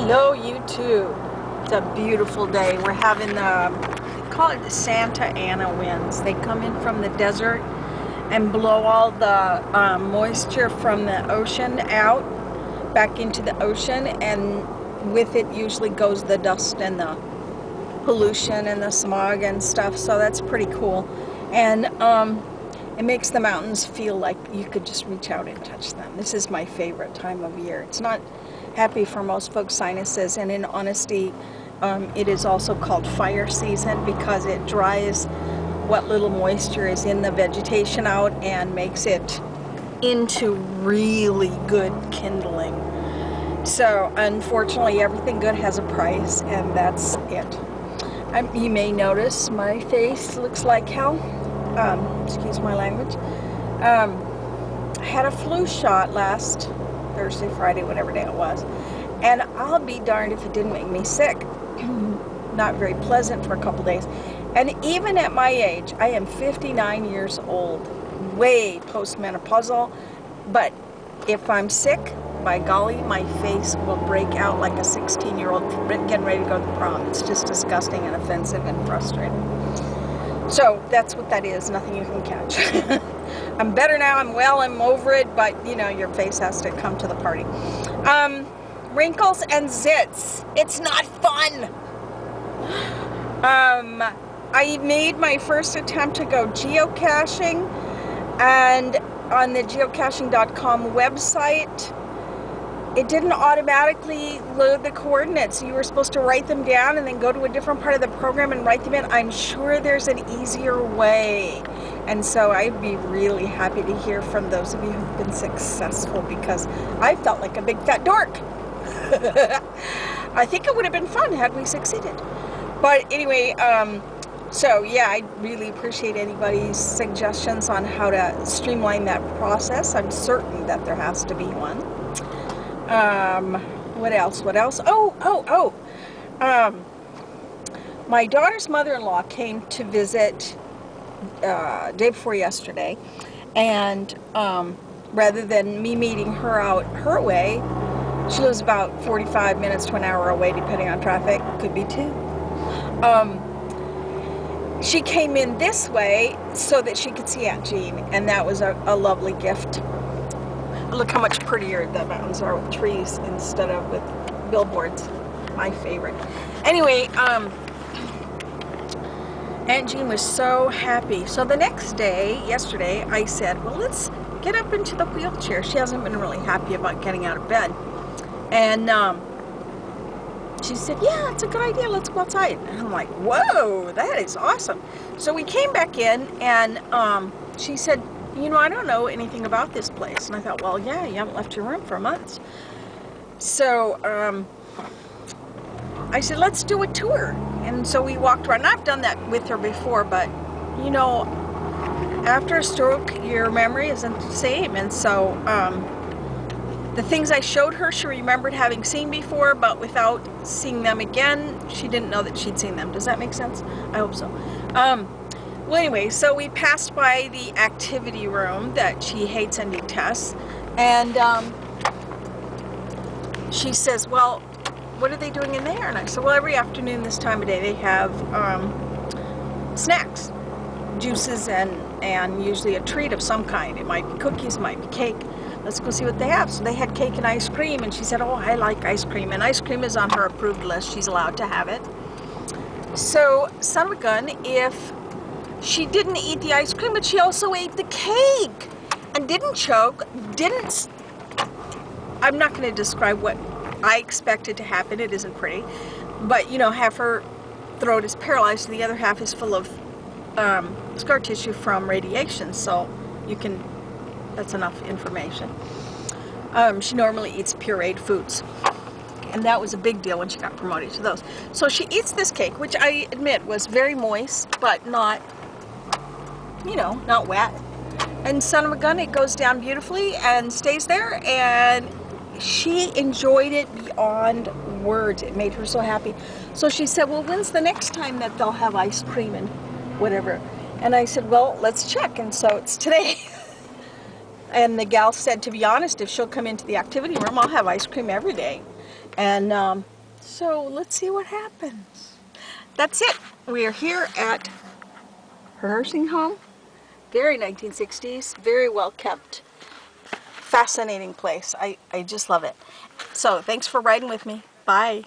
Hello YouTube. It's a beautiful day. We're having they call it the Santa Ana winds. They come in from the desert and blow all the moisture from the ocean out back into the ocean, and with it usually goes the dust and the pollution and the smog and stuff, so that's pretty cool. And it makes the mountains feel like you could just reach out and touch them. This is my favorite time of year. It's not happy for most folks' sinuses, and in honesty, it is also called fire season because it dries what little moisture is in the vegetation out and makes it into really good kindling. So unfortunately, everything good has a price, and that's it. You may notice my face looks like hell. Excuse my language. I had a flu shot last Thursday, Friday, whatever day it was, and I'll be darned if it didn't make me sick. Not very pleasant for a couple days. And even at my age, I am 59 years old, way postmenopausal, but if I'm sick, by golly, my face will break out like a 16-year-old getting ready to go to the prom. It's just disgusting and offensive and frustrating. So that's what that is, nothing you can catch. I'm better now, I'm well, I'm over it, but you know, your face has to come to the party. Wrinkles and zits. It's not fun. I made my first attempt to go geocaching, and on the geocaching.com website, it didn't automatically load the coordinates. You were supposed to write them down and then go to a different part of the program and write them in. I'm sure there's an easier way. And so I'd be really happy to hear from those of you who've been successful, because I felt like a big fat dork. I think it would have been fun had we succeeded. But anyway, so yeah, I really appreciate anybody's suggestions on how to streamline that process. I'm certain that there has to be one. What else? My daughter's mother-in-law came to visit day before yesterday, and rather than me meeting her out her way, she lives about 45 minutes to an hour away, depending on traffic, could be two. She came in this way so that she could see Aunt Jean, and that was a lovely gift. Look how much prettier the mountains are with trees instead of with billboards. My favorite. Anyway, Aunt Jean was so happy. So the next day, yesterday, I said, well, let's get up into the wheelchair. She hasn't been really happy about getting out of bed. And she said, yeah, it's a good idea. Let's go outside. And I'm like, whoa, that is awesome. So we came back in, and she said, you know, I don't know anything about this place. And I thought, well, yeah, you haven't left your room for months. So I said, let's do a tour. And so we walked around. And I've done that with her before, but, you know, after a stroke, your memory isn't the same. And so the things I showed her, she remembered having seen before, but without seeing them again, she didn't know that she'd seen them. Does that make sense? I hope so. Well, anyway, so we passed by the activity room that she hates and detests, and she says, well, what are they doing in there? And I said, well, every afternoon this time of day they have snacks, juices, and usually a treat of some kind. It might be cookies, it might be cake. Let's go see what they have. So they had cake and ice cream, and she said, oh, I like ice cream, and ice cream is on her approved list. She's allowed to have it. So, son of a gun, if she didn't eat the ice cream, but she also ate the cake and didn't choke, I'm not going to describe what I expected to happen. It isn't pretty. But, you know, half her throat is paralyzed, the other half is full of scar tissue from radiation. So you can, that's enough information. She normally eats pureed foods. And that was a big deal when she got promoted to those. So she eats this cake, which I admit was very moist, but not, you know, not wet. And son of a gun, it goes down beautifully and stays there, and she enjoyed it beyond words. It made her so happy. So she said, well, when's the next time that they'll have ice cream and whatever? And I said, well, let's check. And so it's today. And the gal said, to be honest, if she'll come into the activity room, I'll have ice cream every day. And so let's see what happens. That's it. We are here at her nursing home. Very 1960s, very well kept. Fascinating place. I just love it. So thanks for riding with me. Bye.